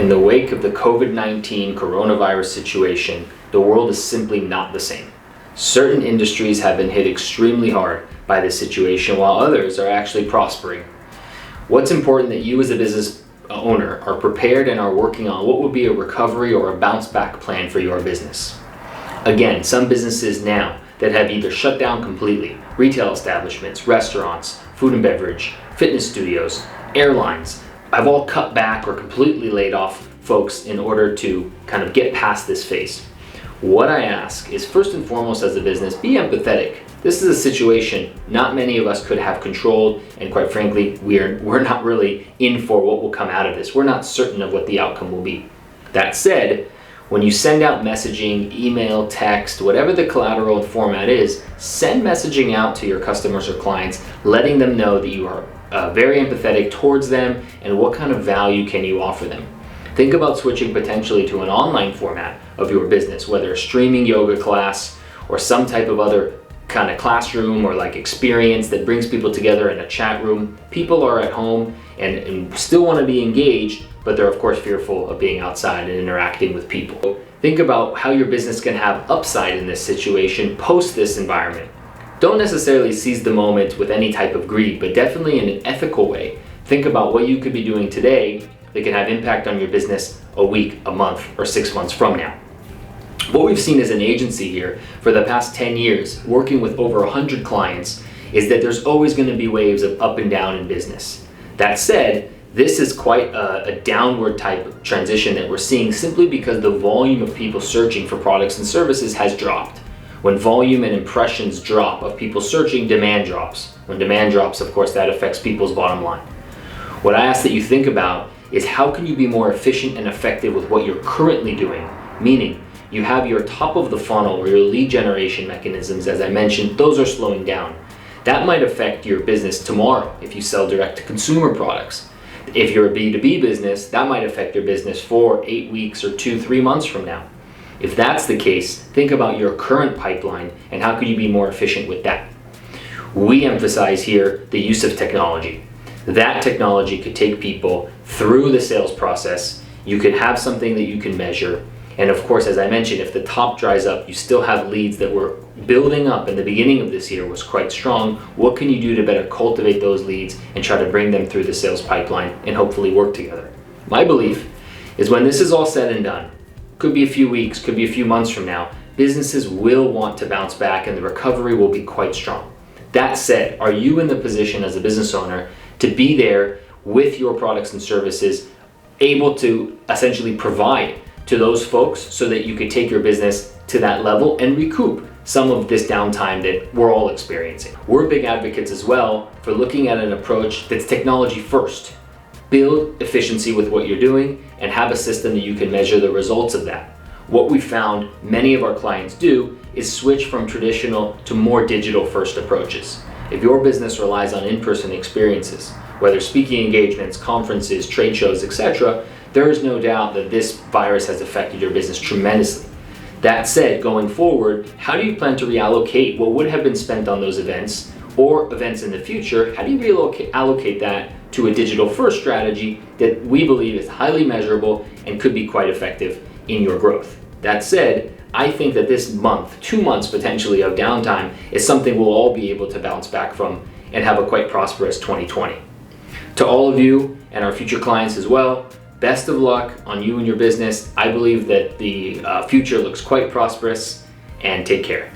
In the wake of the COVID-19 coronavirus situation, the world is simply not the same. Certain industries have been hit extremely hard by this situation, while others are actually prospering. What's important that you as a business owner are prepared and are working on what would be a recovery or a bounce back plan for your business. Again, some businesses now that have either shut down completely, retail establishments, restaurants, food and beverage, fitness studios, airlines, have all cut back or completely laid off folks in order to kind of get past this phase. What I ask is, first and foremost as a business, be empathetic. This is a situation not many of us could have controlled, and quite frankly, we're not really in for what will come out of this. We're not certain of what the outcome will be. That said, when you send out messaging, email, text, whatever the collateral format is, send messaging out to your customers or clients, letting them know that you are very empathetic towards them and what kind of value can you offer them. Think about switching potentially to an online format of your business, whether a streaming yoga class or some type of other kind of classroom or like experience that brings people together in a chat room. People are at home and still want to be engaged, but they're of course fearful of being outside and interacting with people. Think about how your business can have upside in this situation post this environment. Don't necessarily seize the moment with any type of greed, but definitely in an ethical way. Think about what you could be doing today that can have impact on your business a week, a month, or 6 months from now. What we've seen as an agency here for the past 10 years, working with over 100 clients, is that there's always going to be waves of up and down in business. That said, this is quite a downward type of transition that we're seeing simply because the volume of people searching for products and services has dropped. When volume and impressions drop of people searching, demand drops. When demand drops, of course, that affects people's bottom line. What I ask that you think about is how can you be more efficient and effective with what you're currently doing? Meaning, you have your top of the funnel or your lead generation mechanisms, as I mentioned, those are slowing down. That might affect your business tomorrow if you sell direct to consumer products. If you're a B2B business, that might affect your business for 8 weeks or 2-3 months from now. If that's the case, think about your current pipeline and how could you be more efficient with that. We emphasize here the use of technology. That technology could take people through the sales process. You could have something that you can measure. And of course, as I mentioned, if the top dries up, you still have leads that were building up in the beginning of this year was quite strong. What can you do to better cultivate those leads and try to bring them through the sales pipeline and hopefully work together? My belief is when this is all said and done, could be a few weeks, could be a few months from now, businesses will want to bounce back and the recovery will be quite strong. That said, are you in the position as a business owner to be there with your products and services, able to essentially provide to those folks so that you could take your business to that level and recoup some of this downtime that we're all experiencing? We're big advocates as well for looking at an approach that's technology first. Build efficiency with what you're doing and have a system that you can measure the results of that. What we found many of our clients do is switch from traditional to more digital first approaches. If your business relies on in-person experiences, whether speaking engagements, conferences, trade shows, etc., there is no doubt that this virus has affected your business tremendously. That said, going forward, how do you plan to reallocate what would have been spent on those events or events in the future? How do you reallocate that to a digital first strategy that we believe is highly measurable and could be quite effective in your growth? That said, I think that this month, 2 months potentially of downtime is something we'll all be able to bounce back from and have a quite prosperous 2020. To all of you and our future clients as well, best of luck on you and your business. I believe that the future looks quite prosperous, and take care.